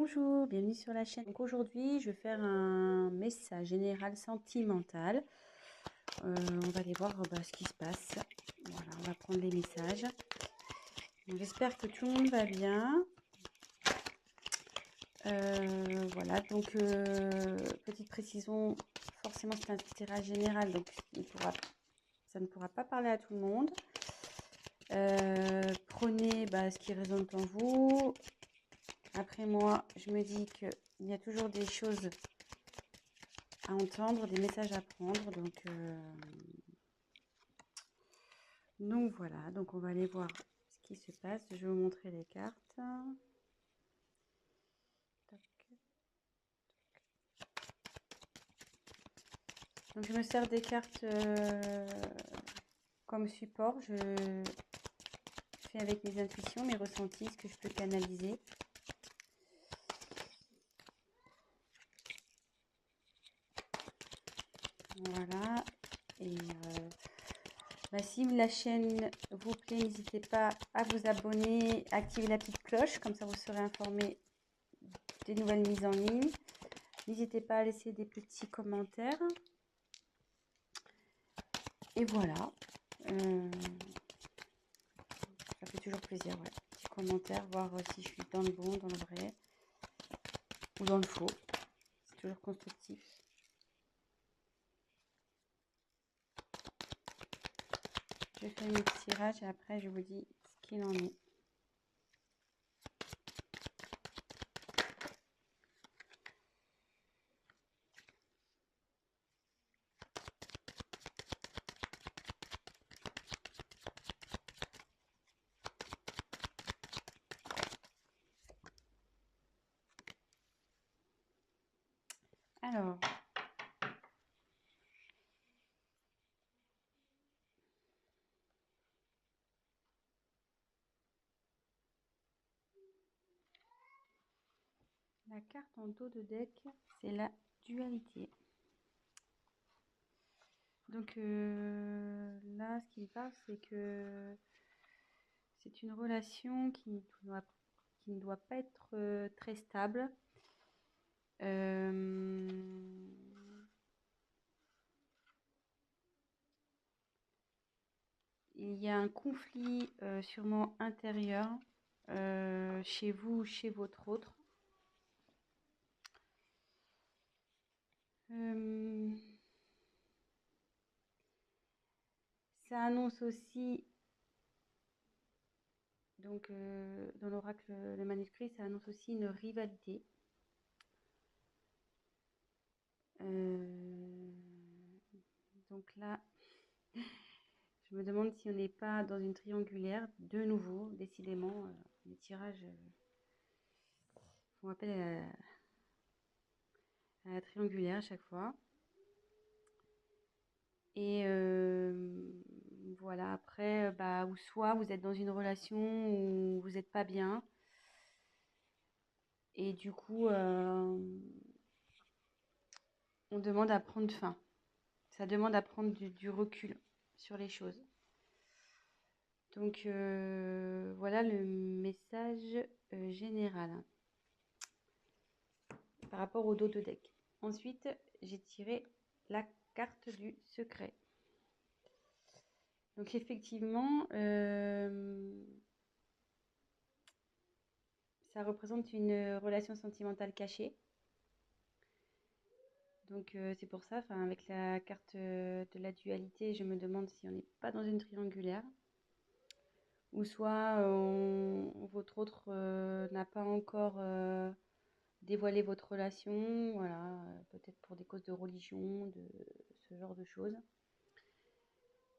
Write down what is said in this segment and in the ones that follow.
Bonjour, bienvenue sur la chaîne. Donc aujourd'hui, je vais faire un message général sentimental. On va aller voir ce qui se passe. Voilà, on va prendre les messages. J'espère que tout le monde va bien. Voilà, donc petite précision, forcément c'est un tirage général, donc ça ne pourra pas parler à tout le monde. Prenez ce qui résonne en vous. Après moi, je me dis qu'il y a toujours des choses à entendre, des messages à prendre. Donc voilà, donc on va aller voir ce qui se passe. Je vais vous montrer les cartes. Tac. Donc je me sers des cartes comme support. Je fais avec mes intuitions, mes ressentis, ce que je peux canaliser. Voilà. Et si la chaîne vous plaît, n'hésitez pas à vous abonner, activer la petite cloche, comme ça vous serez informé des nouvelles mises en ligne. N'hésitez pas à laisser des petits commentaires. Et voilà. Ça fait toujours plaisir, ouais. Petit commentaire, voir si je suis dans le bon, dans le vrai ou dans le faux. C'est toujours constructif. Je fais mes petits tirages et après je vous dis ce qu'il en est. Alors, la carte en dos de deck, c'est la dualité. Donc là, ce qui me parle, c'est que c'est une relation qui ne doit pas être très stable. Il y a un conflit sûrement intérieur chez vous ou chez votre autre. Ça annonce aussi, donc dans l'oracle, le manuscrit, ça annonce aussi une rivalité. Donc là, je me demande si on n'est pas dans une triangulaire, de nouveau, décidément, les tirages font appel à la triangulaire à chaque fois. Et voilà, après, ou soit vous êtes dans une relation où vous n'êtes pas bien. Et du coup, on demande à prendre fin. Ça demande à prendre du recul sur les choses. Donc voilà le message général par rapport au dos de deck. Ensuite, j'ai tiré la carte du secret. Donc effectivement, ça représente une relation sentimentale cachée. Donc c'est pour ça, avec la carte de la dualité, je me demande si on n'est pas dans une triangulaire. Ou soit votre autre n'a pas encore dévoilé votre relation, voilà, peut-être pour des causes de religion, de ce genre de choses.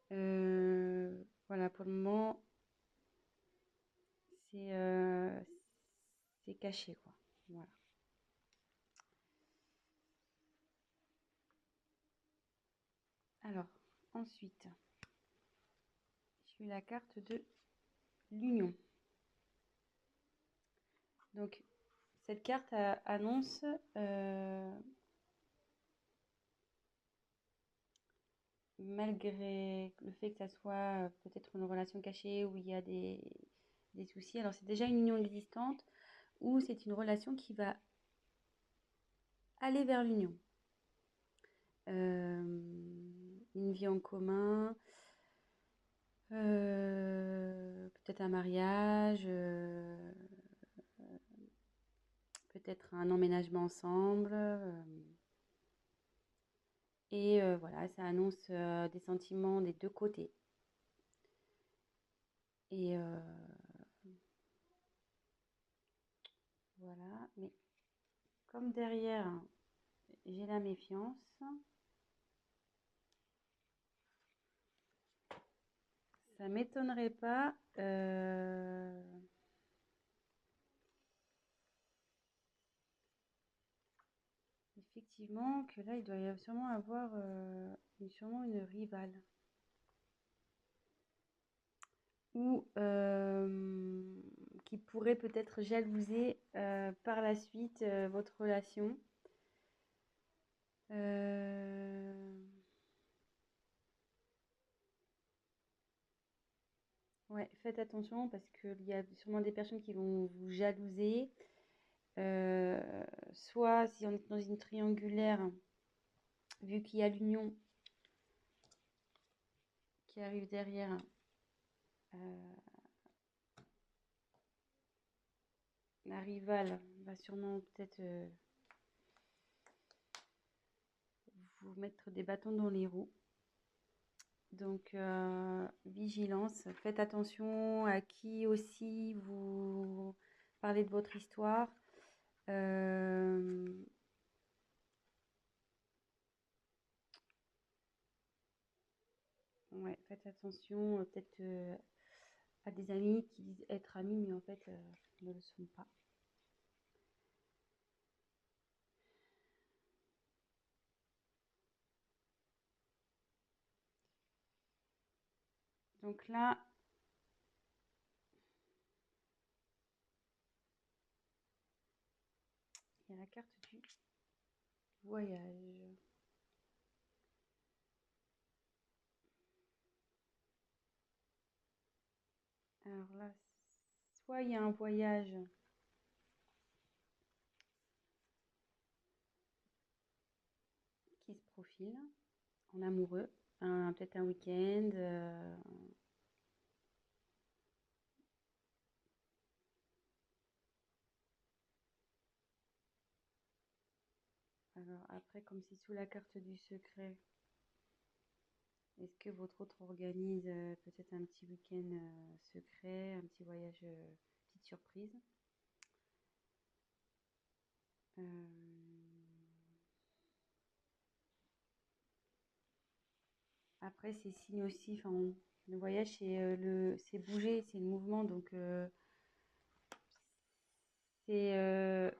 Voilà, pour le moment, c'est caché, quoi. Voilà. Alors, ensuite, j'ai eu la carte de l'union. Donc, cette carte annonce malgré le fait que ça soit peut-être une relation cachée où il y a des soucis. Alors, c'est déjà une union existante ou c'est une relation qui va aller vers l'union. Une vie en commun, peut-être un mariage, peut-être un emménagement ensemble. Et voilà, ça annonce des sentiments des deux côtés. Et voilà, mais comme derrière, j'ai la méfiance, ça m'étonnerait pas effectivement que là, il doit y avoir sûrement avoir sûrement une rivale. Ou qui pourrait peut-être jalouser par la suite votre relation. Ouais, faites attention parce qu'il y a sûrement des personnes qui vont vous jalouser. Euh, Soit si on est dans une triangulaire, vu qu'il y a l'union qui arrive derrière, euh, la rivale va sûrement peut-être vous mettre des bâtons dans les roues. Donc, vigilance, faites attention à qui aussi vous parlez de votre histoire. Ouais, faites attention peut-être à des amis qui disent être amis, mais en fait ne le sont pas. Donc là, il y a la carte du voyage. Alors là, soit il y a un voyage qui se profile en amoureux, peut-être un week-end. Alors après, comme c'est sous la carte du secret, est-ce que votre autre organise peut-être un petit week-end secret, un petit voyage, petite surprise? Euh, Après, c'est signe aussi, enfin, le voyage, c'est bouger, c'est le mouvement, donc c'est,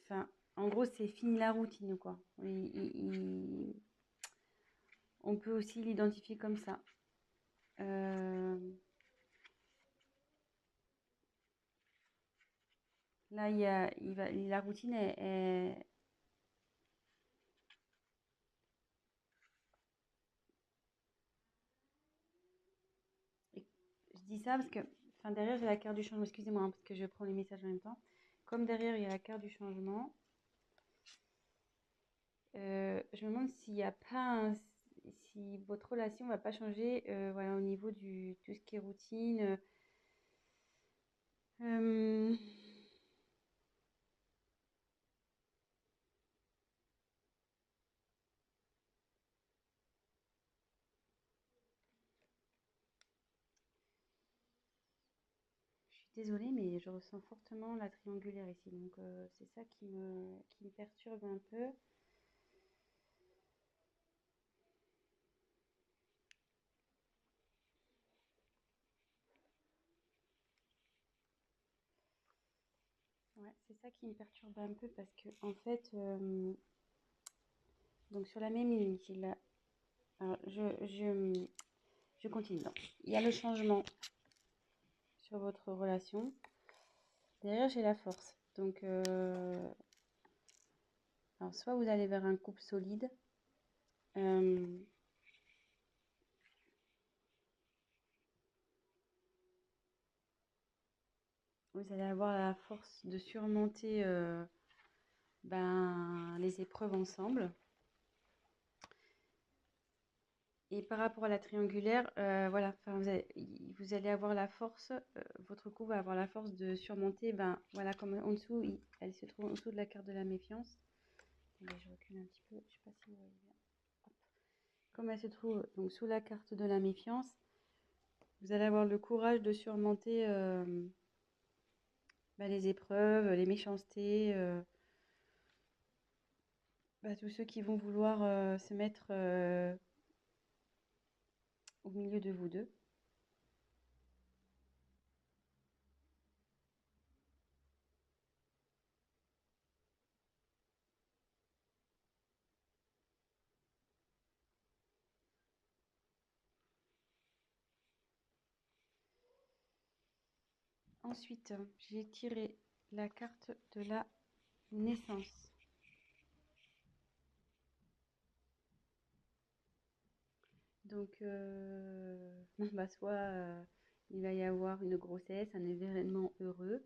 enfin, en gros, c'est fini la routine, quoi. On peut aussi l'identifier comme ça. Euh, Là, la routine je dis ça parce que, enfin, derrière, j'ai la carte du changement. Excusez-moi, hein, parce que je prends les messages en même temps. Comme derrière, il y a la carte du changement, je me demande s'il n'y a pas si votre relation va pas changer, voilà, au niveau du tout ce qui est routine. Euh, je suis désolée, mais je ressens fortement la triangulaire ici, donc c'est ça qui me perturbe un peu. Ouais, c'est ça qui me perturbe un peu parce que en fait, donc sur la même ligne, alors, je continue. Donc, il y a le changement sur votre relation. Derrière, j'ai la force. Donc, alors, soit vous allez vers un couple solide, euh, vous allez avoir la force de surmonter les épreuves ensemble. Et par rapport à la triangulaire, voilà, vous allez avoir la force, votre couple va avoir la force de surmonter, voilà, comme en dessous, elle se trouve en dessous de la carte de la méfiance. Attendez, je recule un petit peu, je sais pas si vous voyez bien. Hop. Comme elle se trouve donc sous la carte de la méfiance, vous allez avoir le courage de surmonter les épreuves, les méchancetés, tous ceux qui vont vouloir se mettre au milieu de vous deux. Ensuite, j'ai tiré la carte de la naissance. Donc, soit il va y avoir une grossesse, un événement heureux.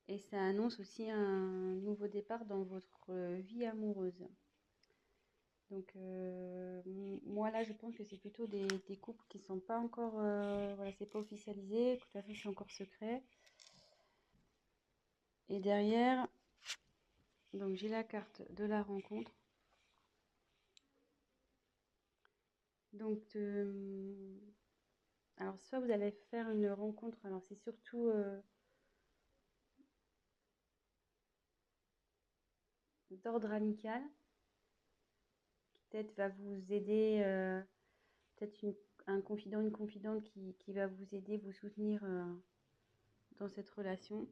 Et ça annonce aussi un nouveau départ dans votre vie amoureuse. Donc, moi là, je pense que c'est plutôt des couples qui ne sont pas encore, voilà, c'est pas officialisé. De toute façon, c'est encore secret. Et derrière, donc j'ai la carte de la rencontre. Donc, alors soit vous allez faire une rencontre, alors c'est surtout d'ordre amical, qui peut-être va vous aider, peut-être un confident, une confidente qui va vous aider, vous soutenir dans cette relation.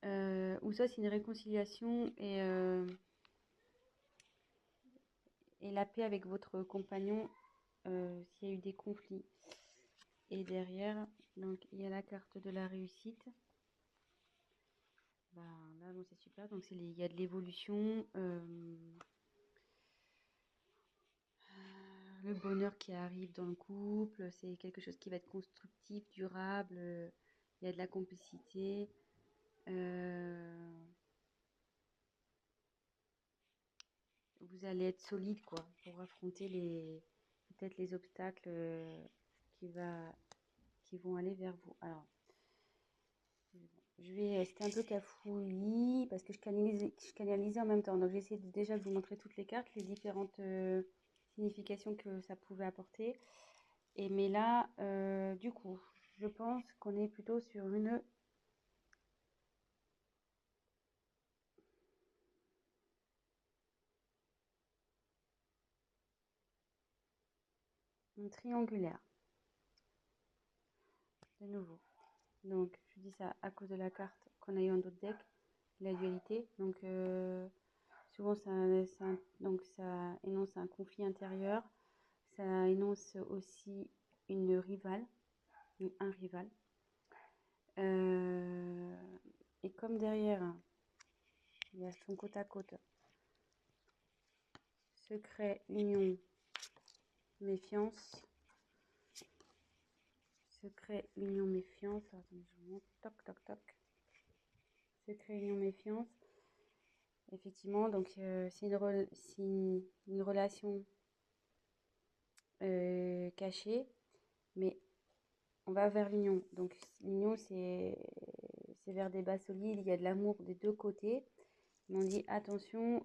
Ou soit c'est une réconciliation et la paix avec votre compagnon s'il y a eu des conflits. Et derrière, donc il y a la carte de la réussite. Là, bon, c'est super. Donc il y a de l'évolution, le bonheur qui arrive dans le couple. C'est quelque chose qui va être constructif, durable. Il y a de la complicité. Vous allez être solide quoi pour affronter peut-être les obstacles qui vont aller vers vous. Alors, c'était un peu cafouillis parce que je canalisais en même temps. Donc, j'ai essayé déjà de vous montrer toutes les cartes, les différentes significations que ça pouvait apporter. Mais là, du coup, je pense qu'on est plutôt sur une triangulaire, de nouveau. Donc, je dis ça à cause de la carte qu'on a eu en d'autres decks, la dualité. Donc, souvent, ça énonce un conflit intérieur. Ça énonce aussi une rivale, un rival. Et comme derrière, il y a son côte à côte, secret, union, méfiance. Secret, union, méfiance. Attendez, je vous montre. Toc, toc, toc. Secret, union, méfiance. Effectivement, donc c'est une relation cachée, mais on va vers l'union. Donc l'union, c'est vers des bases solides, il y a de l'amour des deux côtés. Mais on dit attention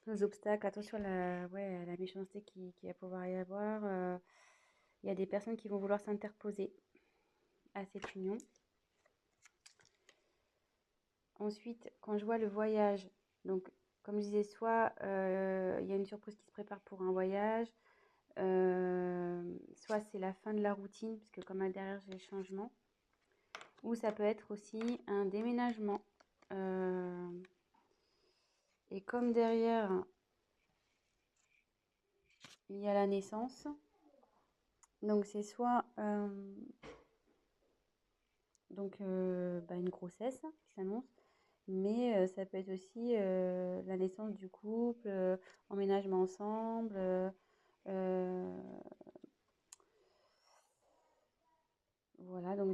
aux obstacles, attention à la méchanceté qui va pouvoir y avoir. Il y a des personnes qui vont vouloir s'interposer à cette union. Ensuite, quand je vois le voyage, donc comme je disais, soit il y a une surprise qui se prépare pour un voyage, soit c'est la fin de la routine, puisque comme derrière j'ai le changement, ou ça peut être aussi un déménagement. Et comme derrière il y a la naissance, donc c'est soit une grossesse qui s'annonce, mais ça peut être aussi la naissance du couple, emménagement ensemble,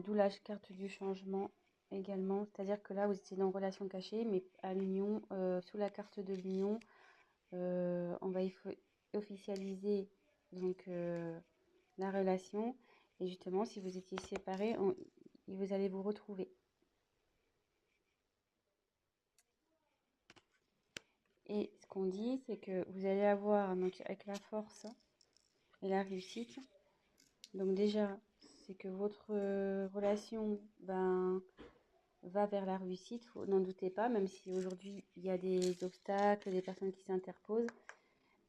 Donc d'où la carte du changement également. C'est-à-dire que là, vous étiez dans relation cachée, mais à l'union, sous la carte de l'union, on va officialiser donc la relation. Et justement, si vous étiez séparés, vous allez vous retrouver. Et ce qu'on dit, c'est que vous allez avoir, donc, avec la force et la réussite, donc déjà, c'est que votre relation va vers la réussite, n'en doutez pas, même si aujourd'hui il y a des obstacles, des personnes qui s'interposent.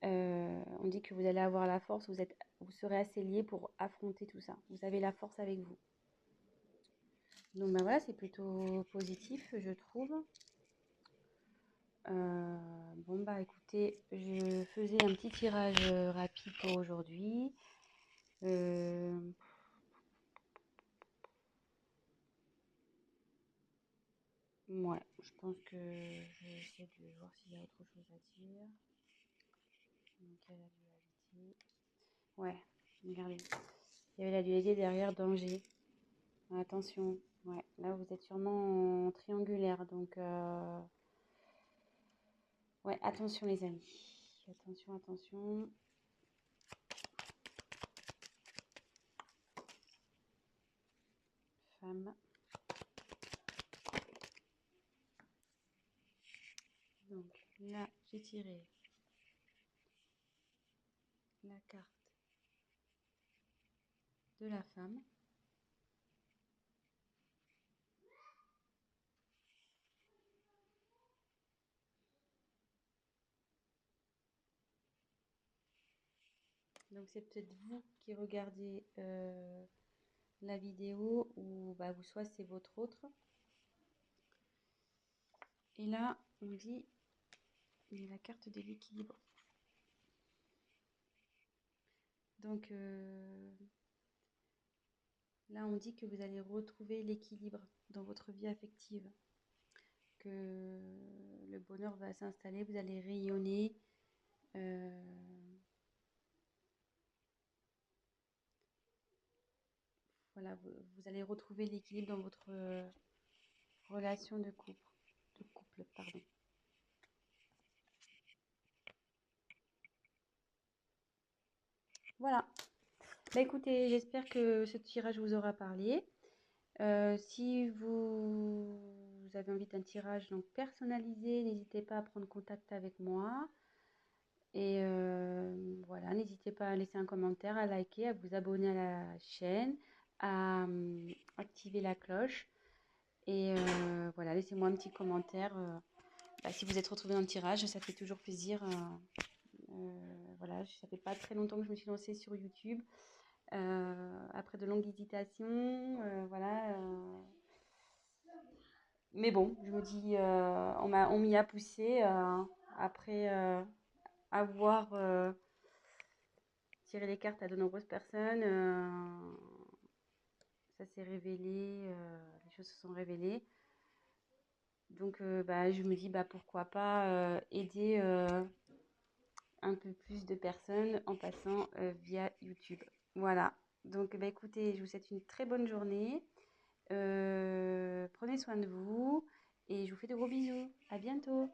On dit que vous allez avoir la force, vous serez assez liés pour affronter tout ça. Vous avez la force avec vous. Donc voilà, c'est plutôt positif, je trouve. Bon bah écoutez, je faisais un petit tirage rapide pour aujourd'hui. Euh, ouais, je pense que je vais essayer de voir s'il y a autre chose à dire. Donc il y a la dualité. Ouais, regardez. Il y avait la dualité derrière danger. Attention. Ouais, là vous êtes sûrement en triangulaire, donc ouais, attention les amis. Attention, attention. Femme. Donc là, j'ai tiré la carte de la femme. Donc c'est peut-être vous qui regardez la vidéo ou bah, vous soit c'est votre autre. Et là, on dit il y a la carte de l'équilibre. Donc là, on dit que vous allez retrouver l'équilibre dans votre vie affective, que le bonheur va s'installer, vous allez rayonner. Voilà, vous allez retrouver l'équilibre dans votre relation de couple, pardon. Voilà. Bah écoutez, j'espère que ce tirage vous aura parlé. Si vous avez envie d'un tirage donc personnalisé, n'hésitez pas à prendre contact avec moi. Et voilà, n'hésitez pas à laisser un commentaire, à liker, à vous abonner à la chaîne, à activer la cloche. Et voilà, laissez-moi un petit commentaire. Bah, si vous êtes retrouvé dans le tirage, ça fait toujours plaisir. Voilà, ça fait pas très longtemps que je me suis lancée sur YouTube. Après de longues hésitations, voilà. Mais bon, je me dis, on m'y a poussé après avoir tiré les cartes à de nombreuses personnes. Ça s'est révélé, les choses se sont révélées. Donc, bah, je me dis, bah, pourquoi pas aider un peu plus de personnes en passant via YouTube. Voilà. Donc, bah, écoutez, je vous souhaite une très bonne journée. Prenez soin de vous et je vous fais de gros bisous. À bientôt.